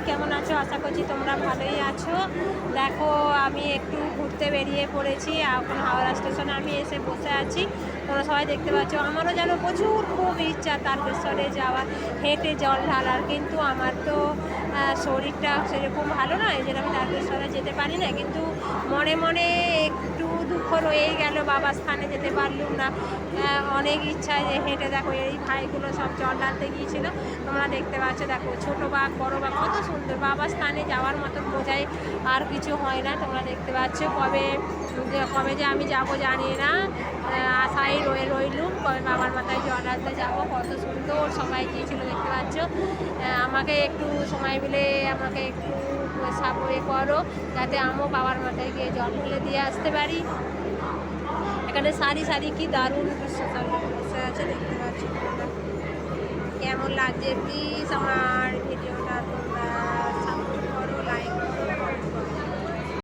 কেমন আছো? আশা করছি তোমরা ভালোই আছো। দেখো আমি একটু ঘুরতে বেরিয়ে পড়েছি, এখন হাওড়া স্টেশনে আমি এসে বসে আছি। তোমরা সবাই দেখতে পাচ্ছ, আমারও যেন প্রচুর খুব ইচ্ছা তারকেশ্বরে যাওয়ার, হেঁটে জল ঢালার, কিন্তু আমার তো শরীরটা সেরকম ভালো নয়, এই জন্য আমি তারকেশ্বরে যেতে পারি না। কিন্তু মনে মনে একটু দুঃখ রয়েই গেল, বাবার স্থানে যেতে পারলুম না। অনেক ইচ্ছা যে হেঁটে, দেখো এই ভাইগুলো সব জল ঢালতে গিয়েছিলো, তোমরা দেখতে পাচ্ছ। দেখো ছোটো বাঘ বড় বাঘ কত সুন্দর, বাবার স্থানে যাওয়ার মতন বোঝায় আর কিছু হয় না। তোমরা দেখতে পাচ্ছ কবে যে আমি যাব জানি না, আশায় রইলুম কবে বাবার মাথায় জল ঢালতে যাবো। কত সুন্দর সবাই গিয়েছিলো দেখতে পাচ্ছ। আমাকে একটু সময় মিলে আমাকে একটু সাপোর্ট করো, যাতে আমিও বাবার মাথায় গিয়ে জল ঢেলে দিয়ে আসতে পারি। এখানে সারি সারি কি দারুণ বসে আছে দেখতে পাচ্ছি। কেমন লাগছে প্লিজ আমার